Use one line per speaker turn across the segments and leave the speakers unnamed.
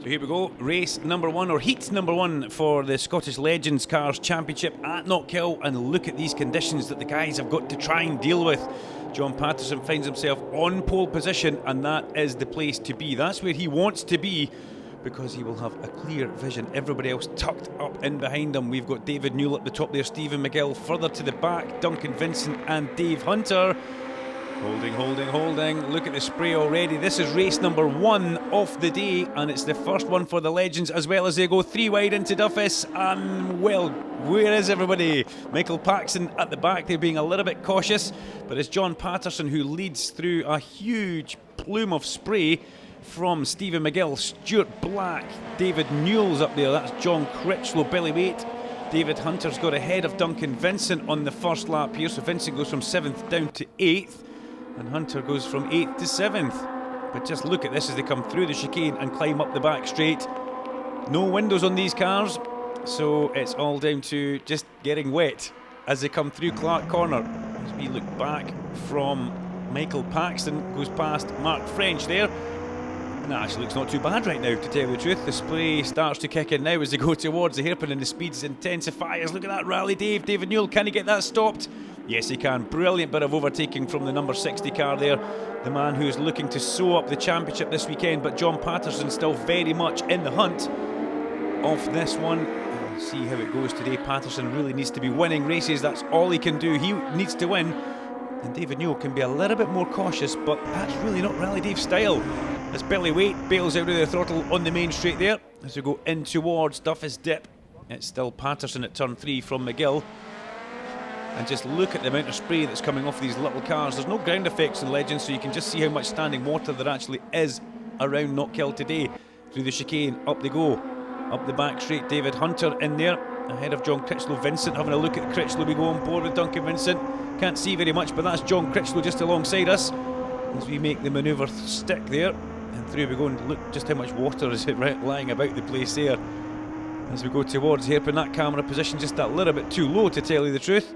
So here we go, race number one, or heat number one for the Scottish Legends Cars Championship at Knockhill, and look at these conditions that the guys have got to try and deal with. John Patterson finds himself on pole position, and that is the place to be. That's where he wants to be, because he will have a clear vision. Everybody else tucked up in behind him. We've got David Newell at the top there, Stephen McGill further to the back, Duncan, Vincent and Dave Hunter. Holding. Look at the spray already. This is race number one of the day, and it's the first one for the Legends, as well as they go three wide into Duffus. And, well, where is everybody? Michael Paxton at the back. They're being a little bit cautious, but it's John Patterson who leads through a huge plume of spray from Stephen McGill, Stuart Black, David Newell's up there. That's John Critchlow, Billy Waite. David Hunter's got ahead of Duncan Vincent on the first lap here, so Vincent goes from 7th down to 8th. And Hunter goes from 8th to 7th. But just look at this as they come through the chicane and climb up the back straight. No windows on these cars, so it's all down to just getting wet as they come through Clark Corner. As we look back from Michael Paxton, goes past Mark French there. And that actually looks not too bad right now, to tell you the truth. The spray starts to kick in now as they go towards the hairpin, and the speeds intensify. Look at that rally, David Newell, can he get that stopped? Yes, he can. Brilliant bit of overtaking from the number 60 car there. The man who's looking to sew up the championship this weekend, but John Patterson still very much in the hunt of this one. We'll see how it goes today. Patterson really needs to be winning races. That's all he can do. He needs to win. And David Newell can be a little bit more cautious, but that's really not Rally Dave's style. As Billy Waite bails out of the throttle on the main straight there. As we go in towards Duffus Dip, it's still Patterson at turn 3 from McGill. And just look at the amount of spray that's coming off these little cars. There's no ground effects in Legends, so you can just see how much standing water there actually is around Knockhill today. Through the chicane, up they go. Up the back straight, David Hunter in there, ahead of John Critchlow. Vincent having a look at Critchlow. We go on board with Duncan Vincent. Can't see very much, but that's John Critchlow just alongside us as we make the manoeuvre stick there. And through we go, and look just how much water is lying about the place there. As we go towards hairpin, that camera position just a little bit too low, to tell you the truth.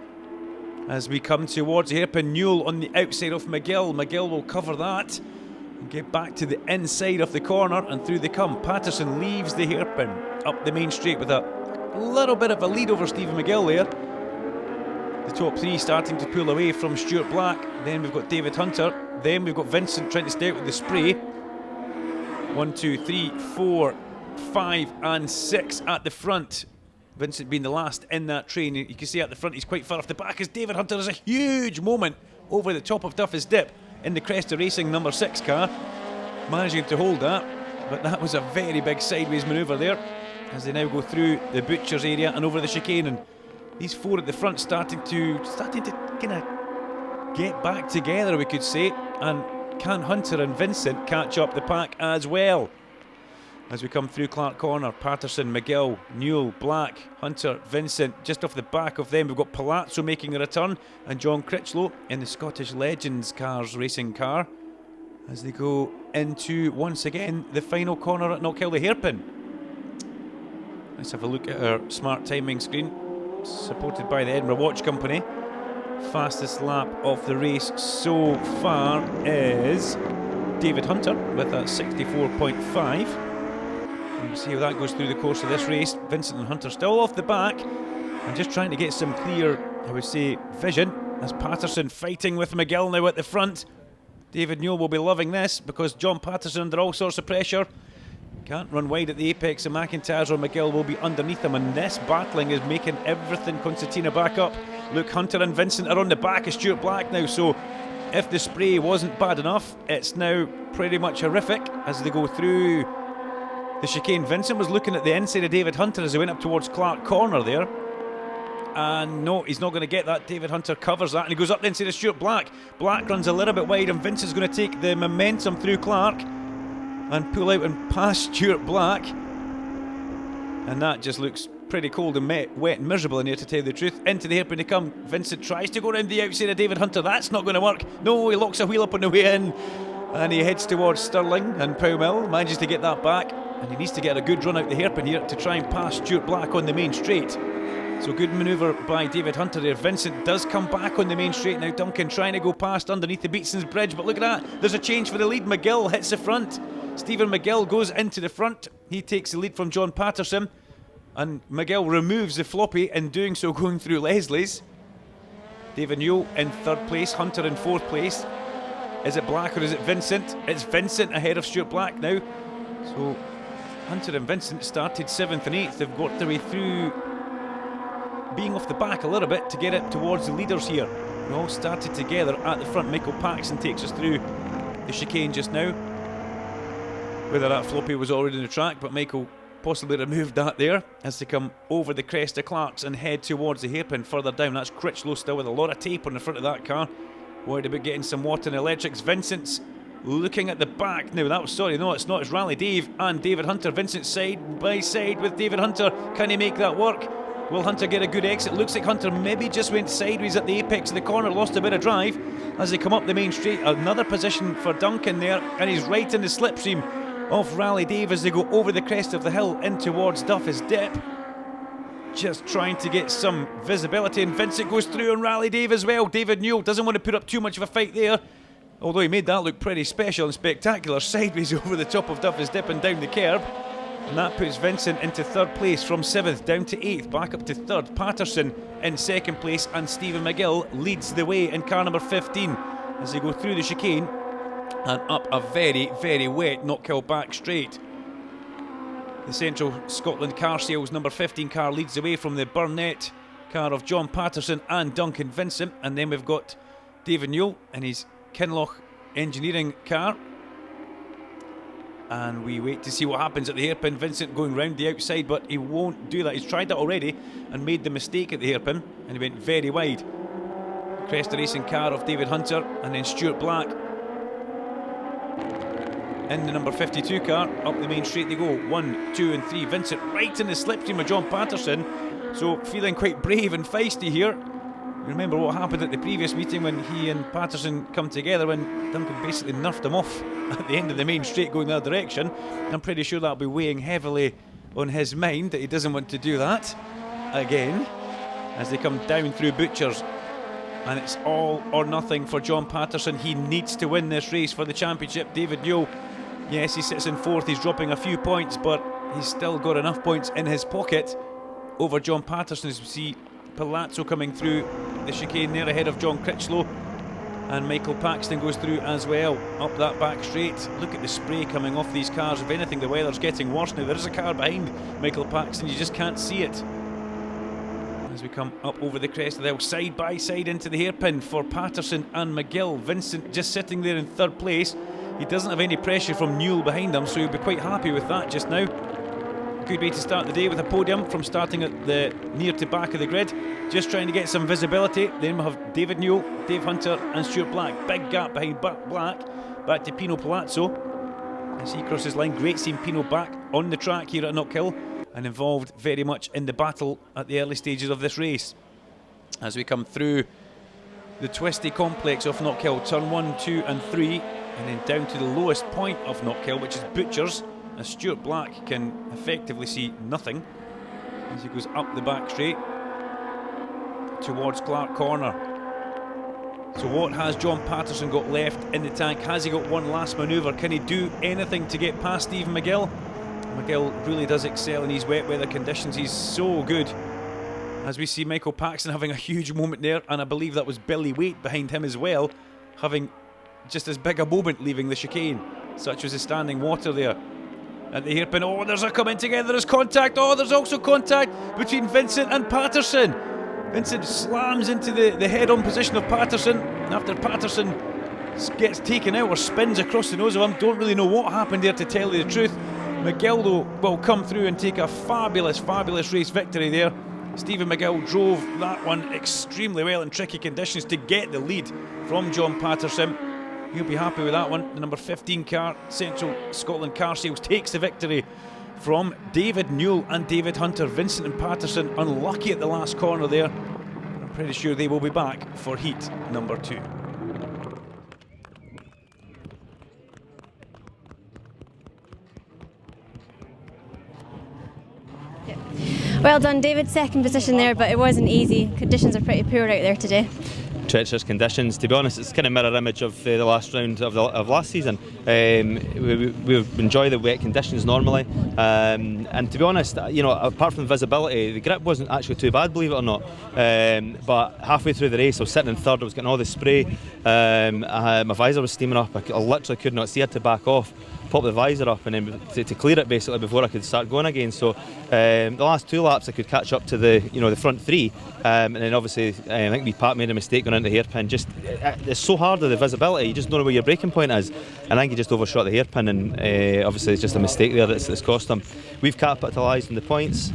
As we come towards hairpin, Newell on the outside of McGill. McGill will cover that and get back to the inside of the corner, and through they come. Patterson leaves the hairpin up the main straight with a little bit of a lead over Stephen McGill there. The top three starting to pull away from Stuart Black. Then we've got David Hunter. Then we've got Vincent trying to stay out with the spray. 1, 2, 3, 4, 5 and 6 at the front. Vincent being the last in that train. You can see at the front he's quite far off the back, as David Hunter has a huge moment over the top of Duffus Dip in the Cresta Racing number 6 car, managing to hold that. But that was a very big sideways manoeuvre there as they now go through the butcher's area and over the chicane. And these four at the front starting to kind of get back together, we could say. And can Hunter and Vincent catch up the pack as well? As we come through Clark Corner, Patterson, McGill, Newell, Black, Hunter, Vincent. Just off the back of them, we've got Palazzo making a return, and John Critchlow in the Scottish Legends Cars racing car as they go into, once again, the final corner at Knockhill, the hairpin. Let's have a look at our smart timing screen, supported by the Edinburgh Watch Company. Fastest lap of the race so far is David Hunter with a 64.5. We'll see how that goes through the course of this race. Vincent and Hunter still off the back and just trying to get some clear, I would say, vision, as Patterson fighting with McGill now at the front. David Newell will be loving this, because John Patterson under all sorts of pressure. Can't run wide at the apex, and McIntyre or McGill will be underneath him, and this battling is making everything concertina back up. Look, Hunter and Vincent are on the back of Stuart Black now, so if the spray wasn't bad enough, it's now pretty much horrific as they go through the chicane. Vincent was looking at the inside of David Hunter as he went up towards Clark Corner there. And no, he's not going to get that. David Hunter covers that and he goes up the inside of Stuart Black. Black runs a little bit wide, and Vincent's going to take the momentum through Clark and pull out and pass Stuart Black. And that just looks pretty cold and wet and miserable in here, to tell you the truth. Into the hairpin they come. Vincent tries to go around the outside of David Hunter. That's not going to work. No, he locks a wheel up on the way in. And he heads towards Stirling and Powmill. Manages to get that back. And he needs to get a good run out the hairpin here to try and pass Stuart Black on the main straight. So good manoeuvre by David Hunter there. Vincent does come back on the main straight now. Duncan trying to go past underneath the Beatson's Bridge. But look at that. There's a change for the lead. McGill hits the front. Stephen McGill goes into the front. He takes the lead from John Patterson. And McGill removes the floppy, in doing so going through Leslie's. David Newell in 3rd place, Hunter in 4th place. Is it Black or is it Vincent? It's Vincent ahead of Stuart Black now. So Hunter and Vincent started 7th and 8th. They've got their way through, being off the back a little bit to get it towards the leaders here. We all started together at the front. Michael Paxton takes us through the chicane just now. Whether that floppy was already in the track, but Michael possibly removed that there as they come over the crest of Clark's and head towards the hairpin further down. That's Critchlow still with a lot of tape on the front of that car. Worried about getting some water and electrics. Vincent's looking at the back now. That was, sorry, no, it's not. It's Rally Dave and David Hunter. Vincent side by side with David Hunter. Can he make that work? Will Hunter get a good exit? Looks like Hunter maybe just went sideways at the apex of the corner, lost a bit of drive as they come up the main straight. Another position for Duncan there, and he's right in the slipstream of Rally Dave as they go over the crest of the hill in towards Duffus Dip. Just trying to get some visibility, and Vincent goes through on Rally Dave as well. David Newell doesn't want to put up too much of a fight there, although he made that look pretty special and spectacular, sideways over the top of Duffus Dip and down the kerb. And that puts Vincent into 3rd place from 7th down to 8th, back up to 3rd. Patterson in 2nd place, and Stephen McGill leads the way in car number 15 as they go through the chicane and up a very, very wet Knockhill back straight. The Central Scotland Car Sales number 15 car leads the way from the Burnett car of John Patterson and Duncan Vincent, and then we've got David Newell in his Kinloch Engineering car. And we wait to see what happens at the hairpin. Vincent going round the outside, but he won't do that. He's tried that already and made the mistake at the hairpin, and he went very wide. Cresta Racing car of David Hunter, and then Stuart Black in the number 52 car. Up the main straight they go, 1, 2 and 3. Vincent right in the slipstream of John Patterson, so feeling quite brave and feisty here. Remember what happened at the previous meeting when he and Patterson come together, when Duncan basically nerfed him off at the end of the main straight going that direction. I'm pretty sure that'll be weighing heavily on his mind, that he doesn't want to do that again as they come down through Butchers. And it's all or nothing for John Patterson. He needs to win this race for the championship. David Newell, yes, he sits in 4th, he's dropping a few points, but he's still got enough points in his pocket over John Patterson. As we see Palazzo coming through the chicane there ahead of John Critchlow, and Michael Paxton goes through as well up that back straight. Look at the spray coming off these cars. If anything, the weather's getting worse now. There is a car behind Michael Paxton, you just can't see it. As we come up over the crest of the hill, side by side into the hairpin for Patterson and McGill. Vincent just sitting there in 3rd place. He doesn't have any pressure from Newell behind him, so he'll be quite happy with that just now. Good way to start the day with a podium from starting at the near to back of the grid. Just trying to get some visibility. Then we have David Newell, Dave Hunter and Stuart Black. Big gap behind Black. Back to Pino Palazzo as he crosses line. Great seeing Pino back on the track here at Knockhill and involved very much in the battle at the early stages of this race. As we come through the twisty complex of Knockhill, turn 1, 2 and 3, and then down to the lowest point of Knockhill, which is Butchers, as Stuart Black can effectively see nothing as he goes up the back straight towards Clark Corner. So what has John Patterson got left in the tank? Has he got one last manoeuvre? Can he do anything to get past Stephen McGill? McGill really does excel in these wet weather conditions. He's so good. As we see Michael Paxton having a huge moment there, and I believe that was Billy Waite behind him as well, having just as big a moment leaving the chicane. Such was the standing water there at the hairpin. Oh, there's a coming together, there's contact. Oh, there's also contact between Vincent and Patterson. Vincent slams into the head-on position of Patterson after Patterson gets taken out or spins across the nose of him. Don't really know what happened there, to tell you the truth. McGill though will come through and take a fabulous race victory there. Stephen McGill drove that one extremely well in tricky conditions to get the lead from John Patterson. He'll be happy with that one. The number 15 car, Central Scotland Car Sales, takes the victory from David Newell and David Hunter. Vincent and Patterson unlucky at the last corner there. I'm pretty sure they will be back for heat number 2.
Well done, David. 2nd position there, but it wasn't easy. Conditions are pretty poor out there today. treacherous conditions. To be honest, it's kind of mirror image of the last round of last season. We enjoy the wet conditions normally, and to be honest, apart from the visibility, the grip wasn't actually too bad, believe it or not. But halfway through the race, I was sitting in third, I was getting all the spray, my visor was steaming up, I literally could not see it to back off. Pop the visor up and then to clear it basically before I could start going again. So the last 2 laps I could catch up to the front 3, and then obviously I think Pat made a mistake going into the hairpin. Just it's so hard with the visibility, you just don't know where your braking point is, and I think he just overshot the hairpin, and obviously it's just a mistake there that's cost him. We've capitalised on the points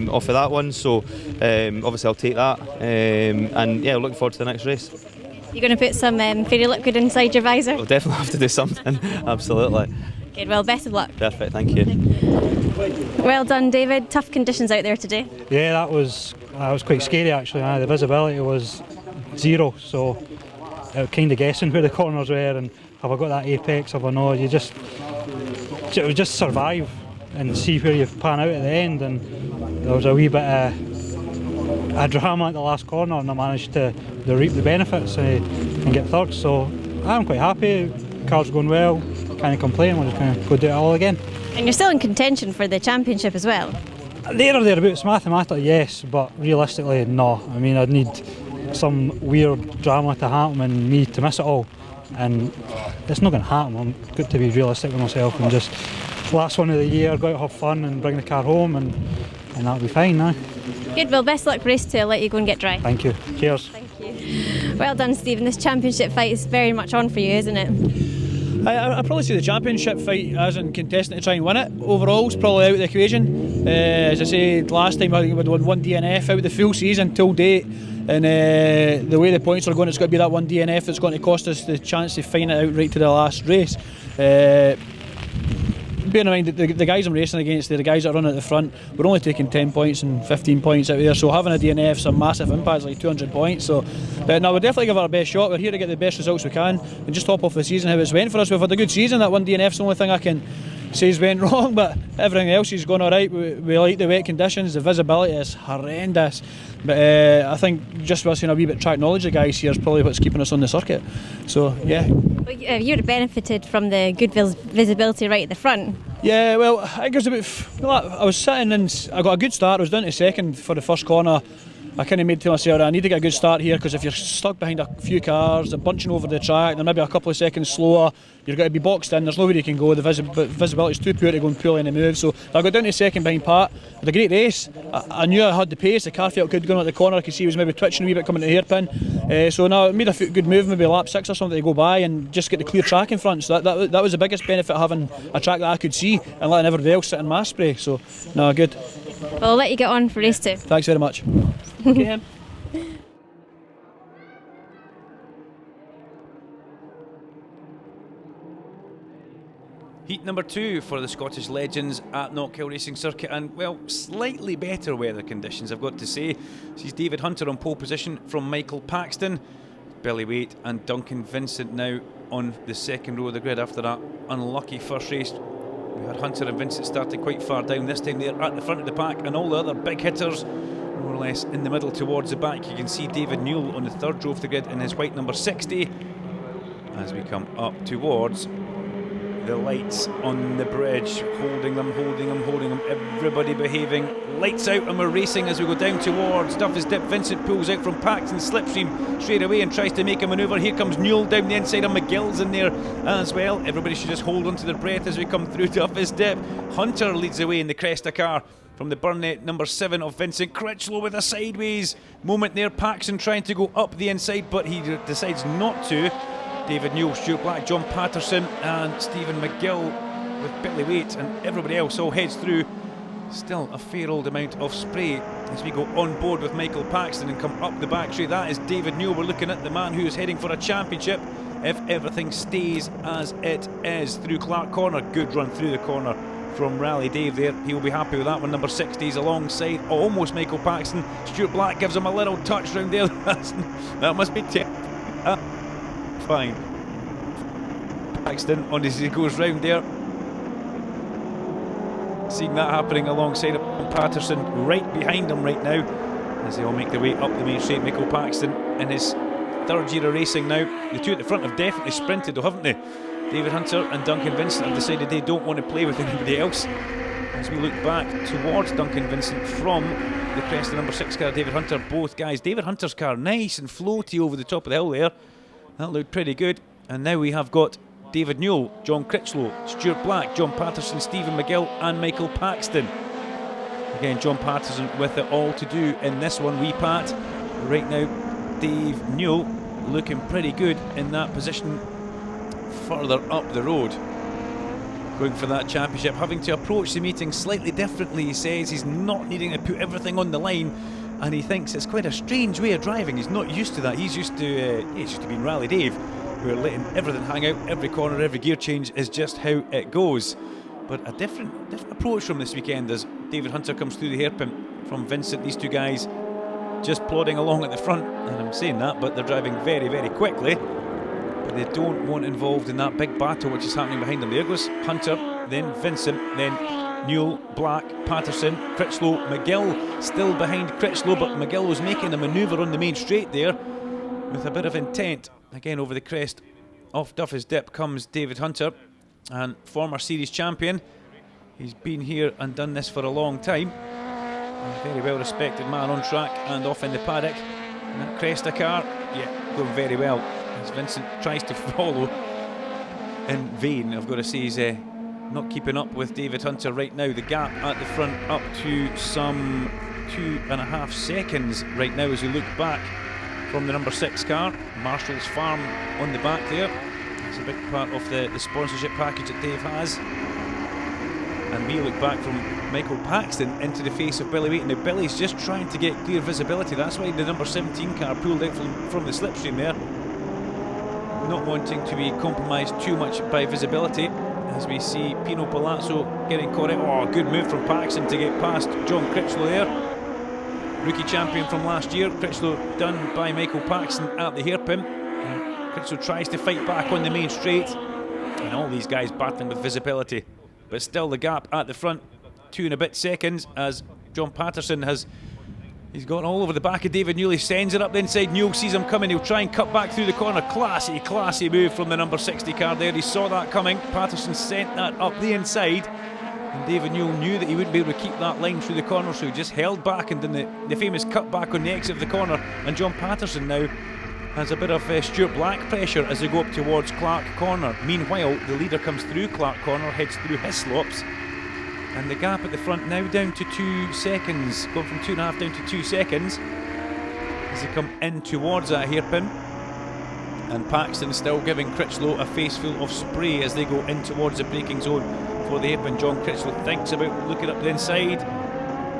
off of that one, so obviously I'll take that, and yeah, looking forward to the next race.
You're going to put some fairy liquid inside your visor?
We'll definitely have to do something, absolutely.
Good, well, best of luck.
Perfect, thank you.
Well done, David. Tough conditions out there today.
Yeah, that was quite scary actually. The visibility was 0, so I was kind of guessing where the corners were and have I got that apex, have I not. It was just survive and see where you pan out at the end, and there was a wee bit of drama at the last corner, and I managed to reap the benefits and get third, so I'm quite happy. The car's going well, can't complain. We're just going to go do it all again.
And you're still in contention for the championship as well?
There or thereabouts, mathematically yes, but realistically no. I mean, I'd need some weird drama to happen and me to miss it all, and it's not going to happen. I'm good to be realistic with myself and just last one of the year, go out, have fun and bring the car home, and that'll be fine now.
Good, well, best luck for race 2. I'll let you go and get dry.
Thank you. Cheers.
Thank you. Well done, Stephen. This championship fight is very much on for you, isn't it?
I probably see the championship fight as in contesting to try and win it. Overall, it's probably out of the equation. As I said last time, I think we'd won 1 DNF out of the full season till date. And the way the points are going, it's got to be that 1 DNF that's going to cost us the chance to find it out right to the last race. Bearing in mind that the guys I'm racing against, the guys that are running at the front, we're only taking 10 points and 15 points out there, so having a DNF is a massive impact, like 200 points. So, but no, we'll definitely give it our best shot. We're here to get the best results we can and just top off the season how it's went for us. We've had a good season. That 1 DNF's the only thing I can say has went wrong, but everything else is going alright. We like the wet conditions, the visibility is horrendous. But I think just us a wee bit of track knowledge, the guys here, is probably what's keeping us on the circuit. So, yeah.
Well, you'd benefited from the good visibility right at the front.
Yeah, well, I think it was about. I was sitting and I got a good start. I was down to second for the first corner. I kind of made to myself, I need to get a good start here, because if you're stuck behind a few cars, they're bunching over the track, they're maybe a couple of seconds slower, you're going to be boxed in, there's nowhere you can go, the visibility is too poor to go and pull any move. So I got down to second behind Pat, had a great race. I knew I had the pace, the car felt good going out the corner, I could see he was maybe twitching a wee bit coming to the hairpin. So now I made a good move, maybe lap 6 or something to go by and just get the clear track in front. So that was the biggest benefit, having a track that I could see and letting everybody else sit in my spray. So, no, good.
Well, I'll let you get on for race 2.
Thanks very much. Okay.
Heat number 2 for the Scottish Legends at Knockhill Racing Circuit, and well, slightly better weather conditions, I've got to say. Sees David Hunter on pole position from Michael Paxton, Billy Waite and Duncan Vincent now on the second row of the grid after that unlucky first race. We had Hunter and Vincent starting quite far down. This time they're at the front of the pack, and all the other big hitters more or less in the middle towards the back. You can see David Newell on the third row of the grid in his white number 60 as we come up towards the lights on the bridge, holding them, everybody behaving, lights out, and we're racing as we go down towards Duffy's Dip. Vincent pulls out from Paxton's slipstream straight away and tries to make a manoeuvre. Here comes Newell down the inside, and McGill's in there as well. Everybody should just hold on to their breath as we come through Duffy's Dip. Hunter leads the way in the Cresta car from the Burnett number 7 of Vincent. Critchlow with a sideways moment there. Paxton trying to go up the inside, but he decides not to. David Newell, Stuart Black, John Patterson and Stephen McGill with Billy Waite and everybody else all heads through. Still a fair old amount of spray as we go on board with Michael Paxton and come up the back straight. That is David Newell. We're looking at the man who is heading for a championship if everything stays as it is. Through Clark Corner, good run through the corner from Rally Dave there. He will be happy with that one. Number 60 is alongside almost Michael Paxton. Stuart Black gives him a little touch round there. That must be fine. Paxton on as he goes round there. Seeing that happening alongside Patterson right behind him right now as they all make their way up the main straight. Michael Paxton in his third year of racing now. The two at the front have definitely sprinted, though, haven't they? David Hunter and Duncan Vincent have decided they don't want to play with anybody else. As we look back towards Duncan Vincent from the crest of number 6 car, David Hunter, both guys. David Hunter's car nice and floaty over the top of the hill there. That looked pretty good. And now we have got David Newell, John Critchlow, Stuart Black, John Patterson, Stephen McGill and Michael Paxton. Again, John Patterson with it all to do in this one. Wee Pat. Right now, Dave Newell looking pretty good in that position further up the road. Going for that championship, having to approach the meeting slightly differently. He says he's not needing to put everything on the line, and he thinks it's quite a strange way of driving. He's not used to that. He's used to being Rally Dave, where letting everything hang out, every corner, every gear change is just how it goes. But a different approach from this weekend as David Hunter comes through the hairpin from Vincent. These two guys just plodding along at the front, and I'm saying that, but they're driving very, very quickly. But they don't want involved in that big battle which is happening behind them. There goes Hunter, then Vincent, then Newell, Black, Patterson, Critchlow, McGill still behind Critchlow, but McGill was making a manoeuvre on the main straight there with a bit of intent. Again, over the crest off Duffy's Dip comes David Hunter, and former series champion. He's been here and done this for a long time. A very well respected man on track and off in the paddock. And that Cresta car, yeah, going very well. As Vincent tries to follow in vain, I've got to say, he's not keeping up with David Hunter right now. The gap at the front up to some 2.5 seconds right now as we look back from the number 6 car. Marshall's Farm on the back there. It's a big part of the sponsorship package that Dave has. And we look back from Michael Paxton into the face of Billy Wheaton. Now Billy's just trying to get clear visibility. That's why the number 17 car pulled out from the slipstream there. Not wanting to be compromised too much by visibility. As we see Pino Palazzo getting caught out. Oh, good move from Paxton to get past John Critchlow there. Rookie champion from last year. Critchlow done by Michael Paxton at the hairpin. Critchlow tries to fight back on the main straight. And all these guys battling with visibility. But still the gap at the front, 2 and a bit seconds as John Patterson he's gone all over the back of David Newell. He sends it up the inside. Newell sees him coming. He'll try and cut back through the corner. Classy move from the number 60 car there. He saw that coming. Patterson sent that up the inside. And David Newell knew that he wouldn't be able to keep that line through the corner, so he just held back and done the famous cut back on the exit of the corner. And John Patterson now has a bit of Stuart Black pressure as they go up towards Clark Corner. Meanwhile, the leader comes through Clark Corner, heads through his slops, and the gap at the front now down to 2 seconds, going from 2.5 down to 2 seconds as they come in towards that hairpin. And Paxton still giving Critchlow a face full of spray as they go in towards the braking zone for the hairpin. John Critchlow thinks about looking up the inside.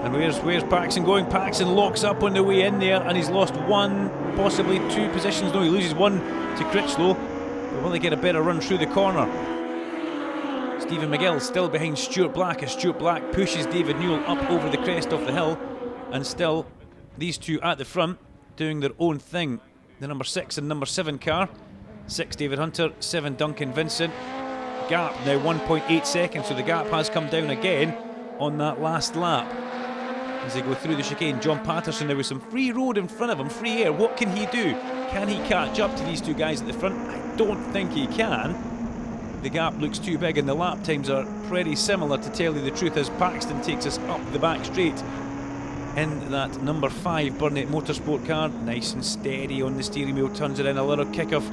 And where's Paxton going? Paxton locks up on the way in there, and he's lost 1, possibly 2 positions. No, he loses 1 to Critchlow. But will they get a better run through the corner? Stephen McGill still behind Stuart Black as Stuart Black pushes David Newell up over the crest of the hill. And still these two at the front doing their own thing. The number 6 and number 7 car. 6 David Hunter, 7 Duncan Vincent. Gap now 1.8 seconds, so the gap has come down again on that last lap. As they go through the chicane, John Patterson, there was some free road in front of him, free air. What can he do? Can he catch up to these two guys at the front? I don't think he can. The gap looks too big and the lap times are pretty similar, to tell you the truth, as Paxton takes us up the back straight in that number 5 Burnett Motorsport car. Nice and steady on the steering wheel, turns it in, a little kick of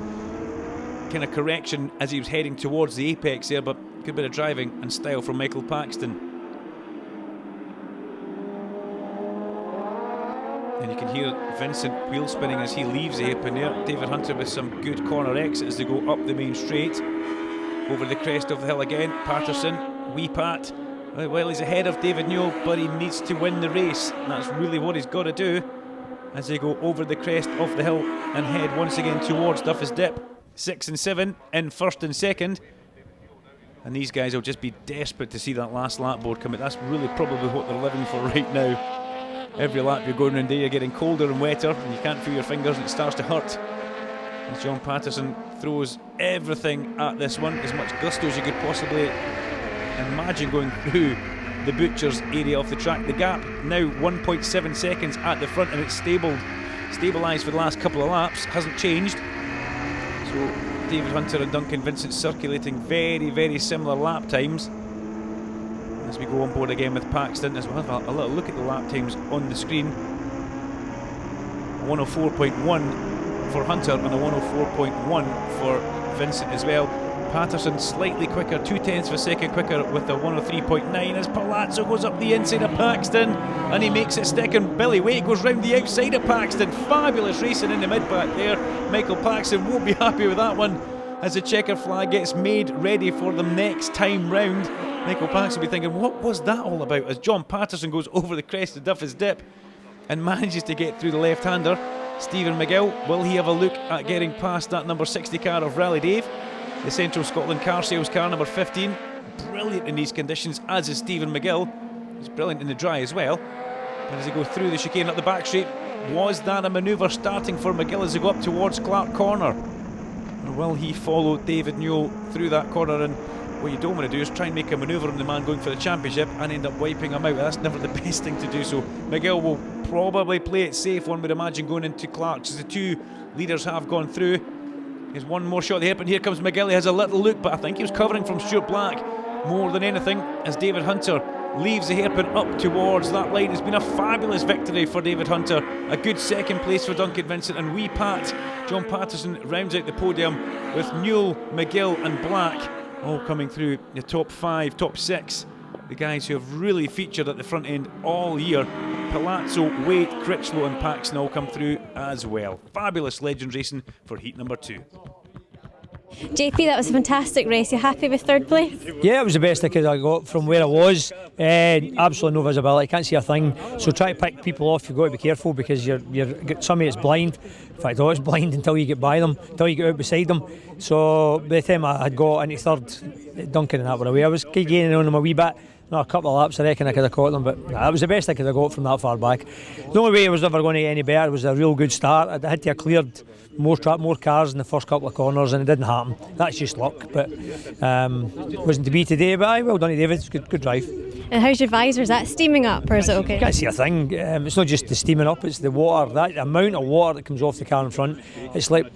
kind of correction as he was heading towards the apex there, but good bit of driving and style from Michael Paxton. And you can hear Vincent wheel spinning as he leaves the hairpin there. David Hunter with some good corner exit as they go up the main straight. Over the crest of the hill again, Patterson, wee Pat. Well, he's ahead of David Newell, but he needs to win the race. That's really what he's got to do as they go over the crest of the hill and head once again towards Duffy's Dip. 6 and 7 in first and second. And these guys will just be desperate to see that last lap board come out. That's really probably what they're living for right now. Every lap you're going around there, you're getting colder and wetter, and you can't feel your fingers and it starts to hurt. As John Patterson throws everything at this one, as much gusto as you could possibly imagine going through the butcher's area of the track. The gap now 1.7 seconds at the front, and it's stabled stabilised for the last couple of laps, hasn't changed. So David Hunter and Duncan Vincent circulating very, very similar lap times. As we go on board again with Paxton, as we'll have a little look at the lap times on the screen. 104.1 for Hunter and a 104.1 for Vincent as well. Patterson slightly quicker, 0.2 of a second quicker with a 103.9 as Palazzo goes up the inside of Paxton and he makes it stick, and Billy Waite goes round the outside of Paxton. Fabulous racing in the mid-pack there. Michael Paxton won't be happy with that one as the checker flag gets made ready for them next time round. Michael Paxton will be thinking, what was that all about, as John Patterson goes over the crest of Duffy's Dip and manages to get through the left-hander. Stephen McGill, will he have a look at getting past that number 60 car of Rally Dave? The Central Scotland car sales car, number 15. Brilliant in these conditions, as is Stephen McGill. He's brilliant in the dry as well. But as they go through the chicane up the back straight, was that a manoeuvre starting for McGill as they go up towards Clark Corner? Or will he follow David Newell through that corner? And what you don't want to do is try and make a manoeuvre on the man going for the championship and end up wiping him out. That's never the best thing to do. So McGill will probably play it safe, one would imagine, going into Clark's, as the two leaders have gone through. There's one more shot of the hairpin. Here comes McGill. He has a little look, but I think he was covering from Stuart Black more than anything, as David Hunter leaves the hairpin up towards that line. It's been a fabulous victory for David Hunter. A good second place for Duncan Vincent, and wee Pat, John Patterson, rounds out the podium with Newell, McGill and Black all coming through the top 5, top 6. The guys who have really featured at the front end all year. Palazzo, Waite, Critchlow and Paxton all come through as well. Fabulous Legends racing for heat number 2.
JP, that was a fantastic race. You happy with third place?
Yeah, it was the best I could have got from where I was. Absolutely no visibility, can't see a thing. So try to pick people off, you've got to be careful, because you're somebody that's blind. In fact, it's blind until you get by them, until you get out beside them. So by the time I had got into third, Duncan and that were away. I was gaining on them a wee bit. No, a couple of laps I reckon I could have caught them, but that was the best I could have got from that far back. The only way it was ever going to get any better was a real good start. I had to have cleared more cars in the first couple of corners, and it didn't happen. That's just luck, but wasn't to be today. But aye, well done to David, it's good drive.
And how's your visor? Is that steaming up, or is it okay?
Can't see a thing. It's not just the steaming up; it's the water. That amount of water that comes off the car in front. It's like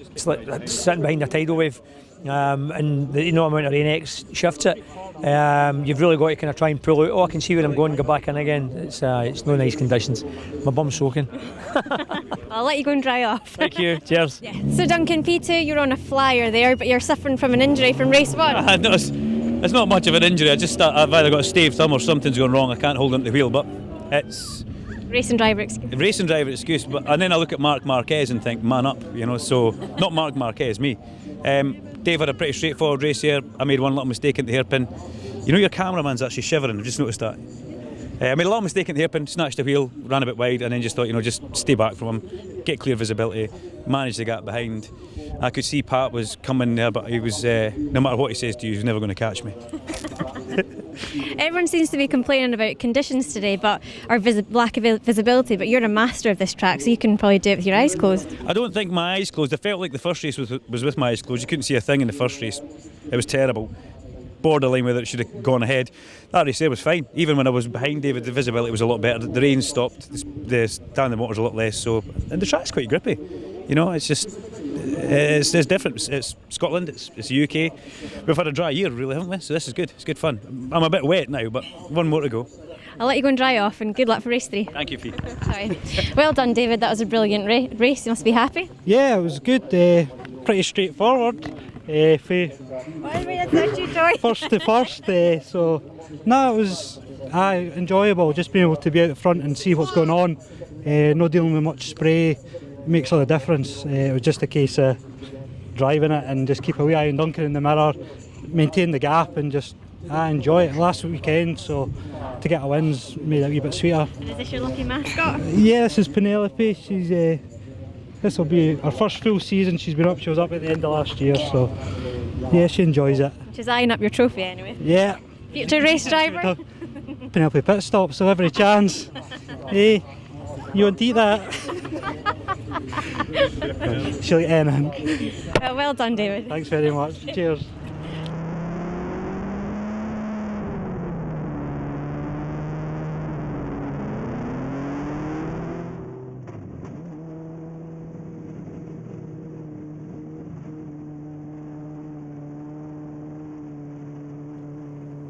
sitting behind a tidal wave. And the amount of rain X shifts it. You've really got to kind of try and pull out. Oh, I can see where I'm going, go back in again. It's no nice conditions. My bum's soaking.
I'll let you go and dry off.
Thank you. Cheers.
Yeah. So Duncan, P2, you're on a flyer there, but you're suffering from an injury from race 1.
No, it's not much of an injury. I've either got a staved thumb or something's gone wrong. I can't hold onto the wheel, but it's
racing driver excuse.
Racing driver excuse. And then I look at Mark Marquez and think, man up, So not Mark Marquez, me. Dave had a pretty straightforward race here. I made one little mistake at the hairpin. Your cameraman's actually shivering. I've just noticed that. I made a little mistake at the hairpin, snatched the wheel, ran a bit wide, and then just thought, just stay back from him, get clear visibility, manage the gap behind. I could see Pat was coming there, but he was, no matter what he says to you, he's never going to catch me.
Everyone seems to be complaining about conditions today, but our lack of visibility, but you're a master of this track, so you can probably do it with your eyes closed.
I don't think my eyes closed. I felt like the first race was with my eyes closed. You couldn't see a thing in the first race. It was terrible. Borderline whether it should have gone ahead. That race there was fine. Even when I was behind David, the visibility was a lot better. The rain stopped, the standing water's a lot less, and the track's quite grippy. It's just, it's different. It's Scotland, it's the UK. We've had a dry year, really, haven't we? So this is good. It's good fun. I'm a bit wet now, but one more to go.
I'll let you go and dry off, and good luck for race 3.
Thank you, Fee.
Sorry. Well done, David. That was a brilliant race. You must be happy.
Yeah, it was good. Pretty straightforward. First to first. It was enjoyable. Just being able to be out the front and see what's going on. Not dealing with much spray makes all the difference. It was just a case of driving it and just keep a wee eye on Duncan in the mirror, maintain the gap, and just enjoy it. Last weekend, so to get a win's made it a wee bit sweeter.
And is this your lucky mascot?
Yeah, this is Penelope. She's this will be her first full season. She was up at the end of last year, so yeah, she enjoys it.
She's eyeing up your trophy anyway.
Yeah.
Future race driver.
Penelope pit stops, so every chance. Hey, you want to eat that? She'll eat anything.
Well done, David.
Thanks very much. Cheers.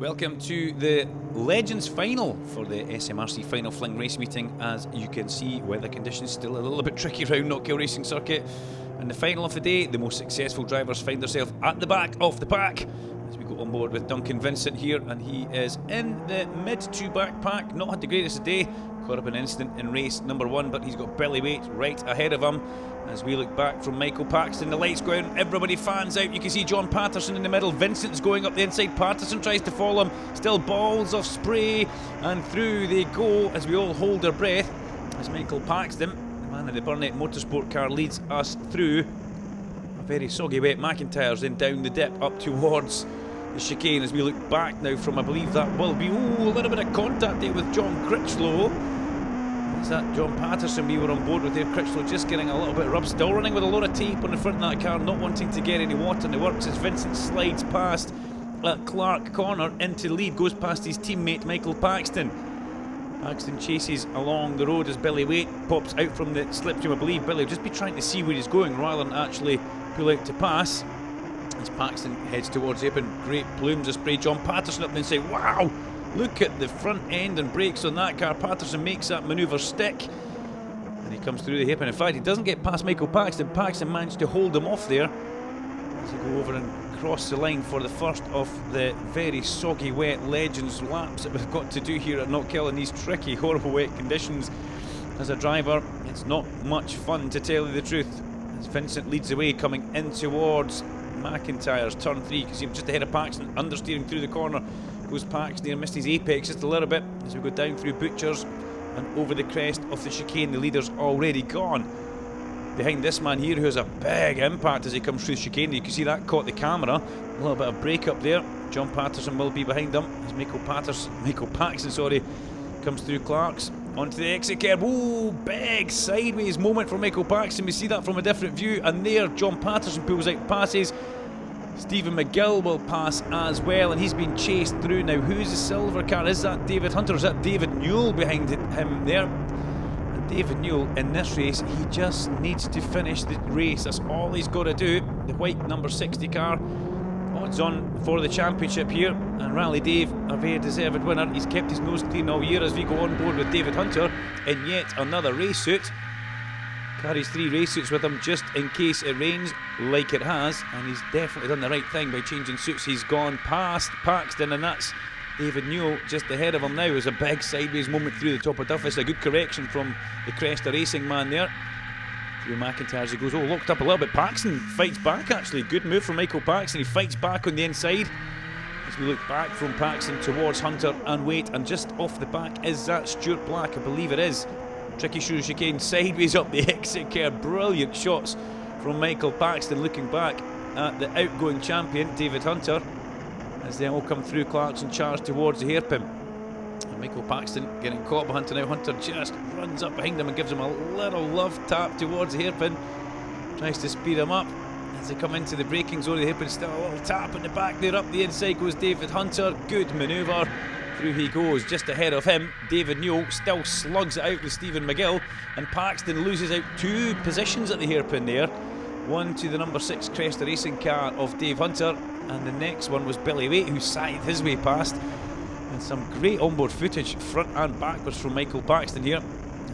Welcome to the Legends final for the SMRC Final Fling race meeting. As you can see, weather conditions still a little bit tricky around Knockhill Racing Circuit. And the final of the day, the most successful drivers find themselves at the back of the pack. As we go on board with Duncan Vincent here, and he is in the mid to back pack. Not had the greatest of day. Caught up an incident in race number 1, but he's got belly weight right ahead of him. As we look back from Michael Paxton, the lights go out, everybody fans out. You can see John Patterson in the middle. Vincent's going up the inside. Patterson tries to follow him. Still balls of spray, and through they go as we all hold our breath. As Michael Paxton, the man in the Burnett Motorsport car, leads us through a very soggy wet McIntyre's, then down the dip up towards the chicane. As we look back now from, I believe that will be, a little bit of contact there with John Critchlow. Is that John Patterson we were on board with there? Critchlow just getting a little bit rubbed, still running with a lot of tape on the front of that car, not wanting to get any water in the works as Vincent slides past that Clark corner into the lead, goes past his teammate Michael Paxton. Paxton chases along the road as Billy Waite pops out from the slipstream. I believe Billy will just be trying to see where he's going rather than actually pull out to pass. As Paxton heads towards the open, great plumes of spray. John Patterson up there and say, wow! Look at the front end and brakes on that car. Patterson makes that manoeuvre stick. And he comes through the hairpin. In fact, he doesn't get past Michael Paxton. Paxton managed to hold him off there as he go over and cross the line for the first of the very soggy, wet Legends laps that we've got to do here at Knockhill in these tricky, horrible wet conditions. As a driver, it's not much fun, to tell you the truth. As Vincent leads the way, coming in towards McIntyre's turn 3. You can see him just ahead of Paxton, understeering through the corner. Goes Paxton there, missed his apex just a little bit as we go down through Butchers and over the crest of the chicane. The leader's already gone. Behind this man here who has a big impact as he comes through the chicane. You can see that caught the camera. A little bit of break up there. John Patterson will be behind him as Michael Paxton comes through Clark's onto the exit curb. Ooh, big sideways moment for Michael Paxton. We see that from a different view, and there John Patterson pulls out, passes. Stephen McGill will pass as well, and he's been chased through now. Who's the silver car? Is that David Hunter? Is that David Newell behind him there? And David Newell in this race, he just needs to finish the race. That's all he's got to do. The white number 60 car, odds on for the championship here. And Rally Dave, a very deserved winner. He's kept his nose clean all year as we go on board with David Hunter in yet another race suit. Carries 3 race suits with him just in case it rains, like it has, and he's definitely done the right thing by changing suits. He's gone past Paxton, and that's David Newell just ahead of him now. It was a big sideways moment through the top of Duffus. A good correction from the Cresta Racing man there. Through McIntyre as he goes, locked up a little bit. Paxton fights back actually. Good move from Michael Paxton. He fights back on the inside. As we look back from Paxton towards Hunter and Waite, and just off the back, is that Stuart Black? I believe it is. Tricky Shrew chicane, sideways up the exit curve. Brilliant shots from Michael Paxton looking back at the outgoing champion David Hunter as they all come through Clark's and charge towards the hairpin. And Michael Paxton getting caught by Hunter now. Hunter just runs up behind him and gives him a little love tap towards the hairpin. Tries to speed him up as they come into the braking zone of the hairpin. Still a little tap in the back there. Up the inside goes David Hunter. Good manoeuvre. Through he goes, just ahead of him. David Newell still slugs it out with Stephen McGill, and Paxton loses out 2 positions at the hairpin there. One to the number 6 Cresta Racing car of Dave Hunter, and the next one was Billy Waite, who scythed his way past. And some great onboard footage, front and backwards, from Michael Paxton here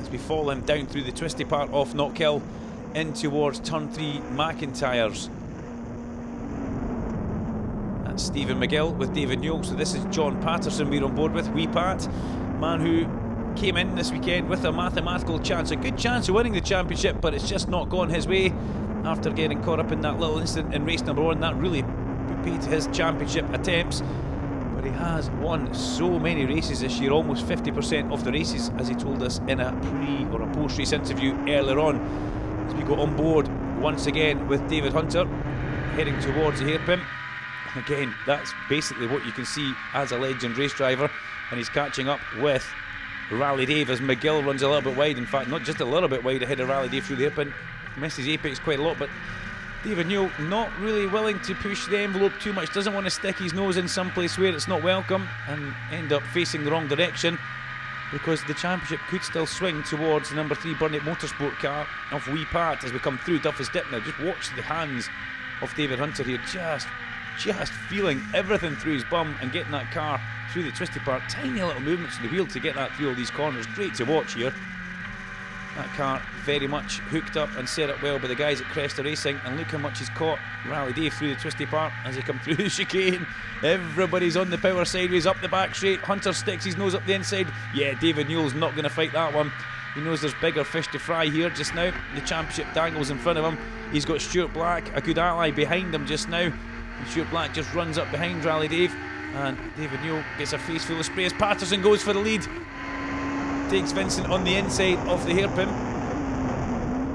as we follow him down through the twisty part of Knockhill in towards turn 3 McIntyre's. Stephen McGill with David Newell. So this is John Patterson we're on board with. Wee Pat, man who came in this weekend with a mathematical chance, a good chance of winning the championship, but it's just not gone his way after getting caught up in that little incident in race number 1. That really put paid to his championship attempts, but he has won so many races this year, almost 50% of the races, as he told us in a pre or a post race interview earlier on. As we go on board once again with David Hunter heading towards the hairpin. Again, that's basically what you can see as a Legend race driver, and he's catching up with Rally Dave as McGill runs a little bit wide. In fact, not just a little bit wide ahead of Rally Dave through the hairpin. Missed his apex quite a lot, but David Newell not really willing to push the envelope too much, doesn't want to stick his nose in someplace where it's not welcome and end up facing the wrong direction, because the championship could still swing towards the number 3 Burnett Motorsport car of Wee Pat as we come through Duffus Dip now. Just watch the hands of David Hunter here, just just feeling everything through his bum and getting that car through the twisty part. Tiny little movements in the wheel to get that through all these corners. Great to watch here. That car very much hooked up and set up well by the guys at Cresta Racing, and look how much he's caught Rally Dave through the twisty part as he come through the chicane. Everybody's on the power sideways up the back straight. Hunter sticks his nose up the inside. Yeah, David Newell's not going to fight that one. He knows there's bigger fish to fry here just now. The championship dangles in front of him. He's got Stuart Black, a good ally, behind him just now. And Stuart Black just runs up behind Rally Dave, and David Newell gets a face full of spray as Patterson goes for the lead. Takes Vincent on the inside of the hairpin.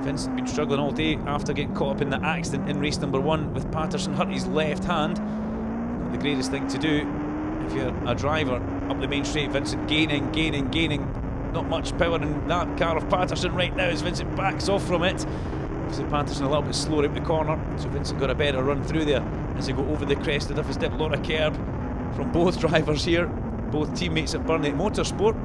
Vincent been struggling all day after getting caught up in the accident in race number 1 with Patterson hurt his left hand. Not the greatest thing to do if you're a driver up the main straight. Vincent gaining. Not much power in that car of Patterson right now as Vincent backs off from it. Obviously Patterson a little bit slower out the corner, so Vincent got a better run through there as they go over the crest of Duffus Dip. A lot of curb from both drivers here, both teammates at Burnley Motorsport.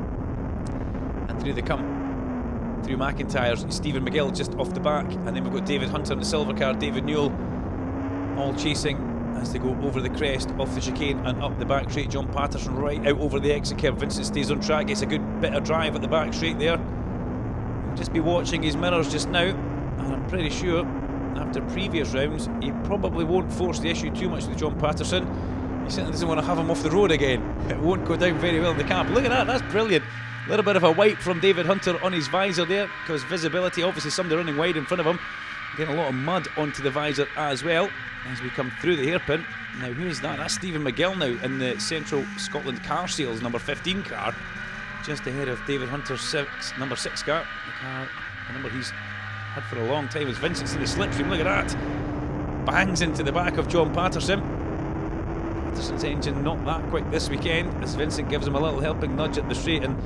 And through they come. Through McIntyre's, Stephen McGill just off the back, and then we've got David Hunter in the silver car, David Newell all chasing as they go over the crest, off the chicane and up the back straight. John Patterson right out over the exit curve. Vincent stays on track, gets a good bit of drive at the back straight there. He'll just be watching his mirrors just now, and I'm pretty sure after previous rounds he probably won't force the issue too much with John Patterson. He certainly doesn't want to have him off the road again. It won't go down very well in the camp. Look at that, that's brilliant. A little bit of a wipe from David Hunter on his visor there, because visibility, obviously somebody running wide in front of him, getting a lot of mud onto the visor as well as we come through the hairpin. Now who is that? That's Stephen McGill now in the Central Scotland Car Sales number 15 car, just ahead of David Hunter's number 6 car, the number he's had for a long time. As Vincent's in the slipstream, look at that, bangs into the back of John Patterson. Patterson's engine not that quick this weekend as Vincent gives him a little helping nudge at the straight, and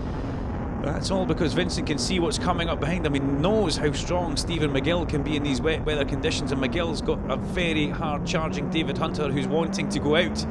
that's all because Vincent can see what's coming up behind him. He knows how strong Stephen McGill can be in these wet weather conditions, and McGill's got a very hard charging David Hunter who's wanting to go out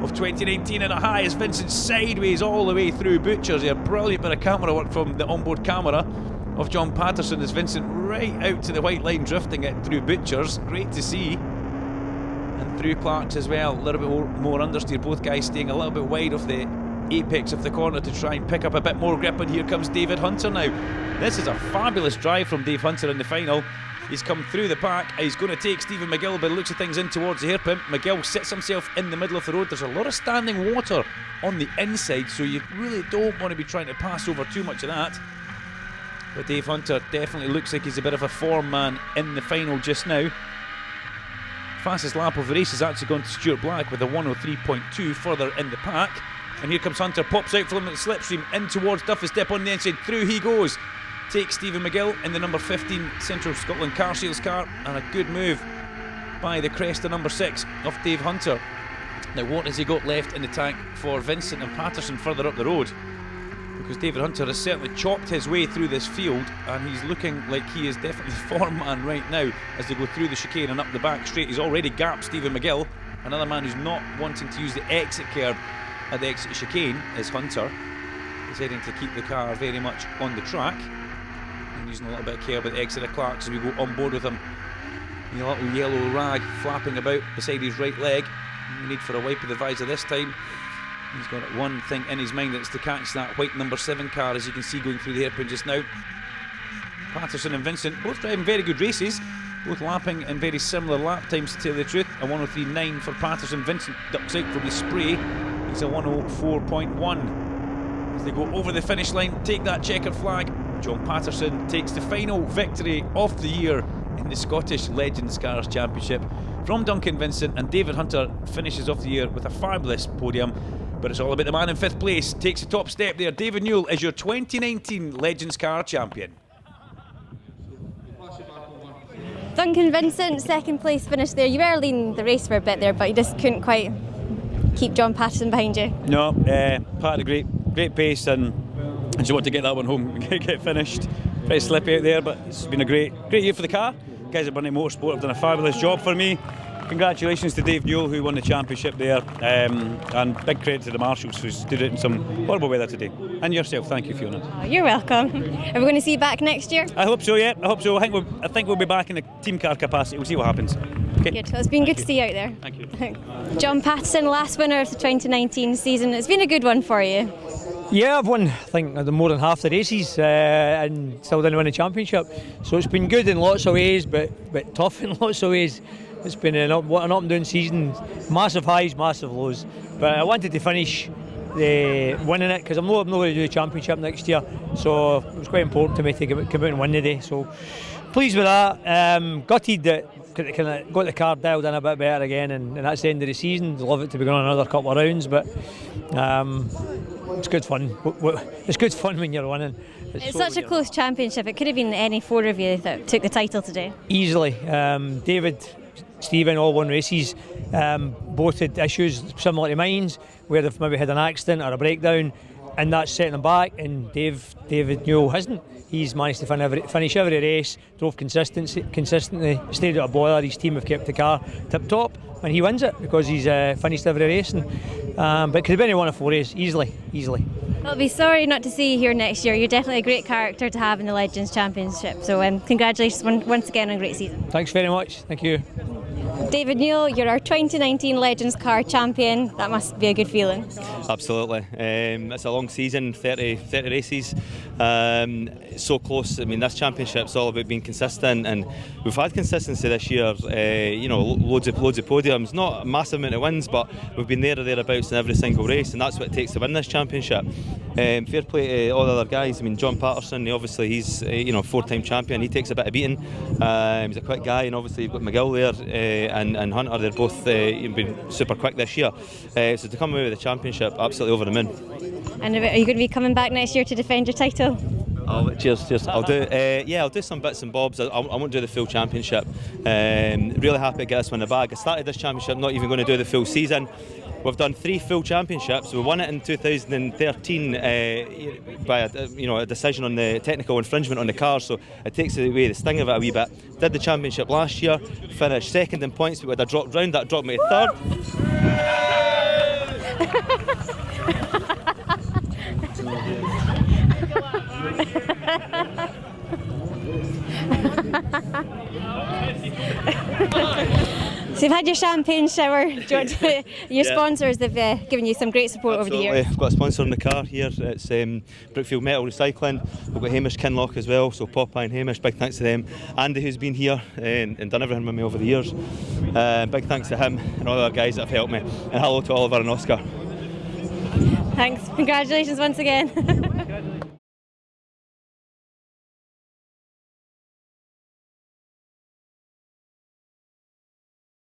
of 2019 in a high as Vincent sideways all the way through Butchers here. Brilliant bit of camera work from the onboard camera of John Patterson as Vincent right out to the white line drifting it through Butchers. Great to see. And through Clark's as well, a little bit more understeer, both guys staying a little bit wide of the apex of the corner to try and pick up a bit more grip, and here comes David Hunter now. This is a fabulous drive from Dave Hunter in the final. He's come through the pack, he's going to take Stephen McGill by the looks of things in towards the hairpin. McGill sits himself in the middle of the road. There's a lot of standing water on the inside, so you really don't want to be trying to pass over too much of that. But Dave Hunter definitely looks like he's a bit of a form man in the final just now. Fastest lap of the race has actually gone to Stuart Black with a 103.2 further in the pack. And here comes Hunter, pops out from the slipstream in towards Duffus Dip on the inside. Through he goes. Takes Stephen McGill in the number 15 Central Scotland Car Sales car, and a good move by the Cresta number 6 of Dave Hunter. Now what has he got left in the tank for Vincent and Patterson further up the road? Because David Hunter has certainly chopped his way through this field, and he's looking like he is definitely the form man right now as they go through the chicane and up the back straight. He's already gapped Stephen McGill. Another man who's not wanting to use the exit curb at the exit chicane is Hunter. He's heading to keep the car very much on the track and using a little bit of curb at the exit of Clark as we go on board with him. A little yellow rag flapping about beside his right leg. No need for a wipe of the visor this time. He's got one thing in his mind, that's to catch that white number 7 car, as you can see going through the hairpin just now. Patterson and Vincent both driving very good races, both lapping in very similar lap times to tell the truth. A 103.9 for Patterson. Vincent ducks out from the spray. He's a 104.1. As they go over the finish line, take that checkered flag. John Patterson takes the final victory of the year in the Scottish Legends Cars Championship from Duncan, Vincent, and David Hunter finishes off the year with a fabulous podium. But it's all about the man in 5th place. Takes the top step there. David Newell is your 2019 Legends Car Champion.
Duncan, Vincent, 2nd place finish there. You were leading the race for a bit there, but you just couldn't quite keep John Patterson behind you.
No, part of great pace, and just want to get that one home and get finished. Pretty slippy out there, but it's been a great year for the car. Guys at Burnley Motorsport have done a fabulous job for me. Congratulations to Dave Newell, who won the championship there, and big credit to the marshals who stood it in some horrible weather today. And yourself, thank you, Fiona.
Oh, you're welcome. Are we going to see you back next year?
I hope so, yeah. I hope so. I think we'll be back in the team car capacity. We'll see what happens.
Okay.
Good. Well, it's been good to see you out there.
Thank you.
John Patterson, last winner of the 2019 season. It's been a good one for you.
Yeah, I've won, I think, more than half the races and still didn't win a championship. So it's been good in lots of ways, but tough in lots of ways. It's been an up and down season, massive highs, massive lows. But I wanted to finish winning it because I'm not going to do the championship next year. So it was quite important to me to come out and win the day. So pleased with that. Gutted that kind of got the car dialed in a bit better again, and that's the end of the season. Love it to be going on another couple of rounds, but it's good fun. It's good fun when you're winning.
It's such a close championship. It could have been any four of you that took the title today.
Easily. David, Stephen all won races. Both had issues similar to mine, where they've maybe had an accident or a breakdown, and that's setting them back. And David Newell hasn't. He's managed to finish every race, drove consistently, stayed out of bother. His team have kept the car tip top, and he wins it because he's finished every race. And, but could have been one of 4 races easily.
I'll be sorry not to see you here next year. You're definitely a great character to have in the Legends Championship. So congratulations once again on a great season.
Thanks very much. Thank you.
David Newell, you're our 2019 Legends Car Champion. That must be a good feeling.
Absolutely. It's a long season, 30 races. So close. I mean, this championship's all about being consistent, and we've had consistency this year. Loads of podiums. Not a massive amount of wins, but we've been there or thereabouts in every single race, and that's what it takes to win this championship. Fair play to all the other guys. I mean, John Patterson, obviously he's 4-time champion. He takes a bit of beating. He's a quick guy, and obviously you've got McGill there and Hunter. They're both been super quick this year. So to come away with the championship, absolutely over the moon.
And are you going to be coming back next year to defend your title?
Oh, cheers. I'll do some bits and bobs. I won't do the full championship. Really happy to get this one in the bag. I started this championship not even going to do the full season. We've done 3 full championships. We won it in 2013 by a decision on the technical infringement on the car, so it takes away the sting of it a wee bit. Did the championship last year, finished second in points, but with a dropped round, that dropped me to third.
So you've had your champagne shower. Your sponsors have given you some great support
Absolutely.
over the years.
I've got a sponsor in the car here. It's Brookfield Metal Recycling. We've got Hamish Kinlock as well, so Popeye and Hamish, big thanks to them. Andy, who's been here and done everything with me over the years. Big thanks to him and all the other guys that have helped me. And hello to Oliver and Oscar.
Thanks. Congratulations once again.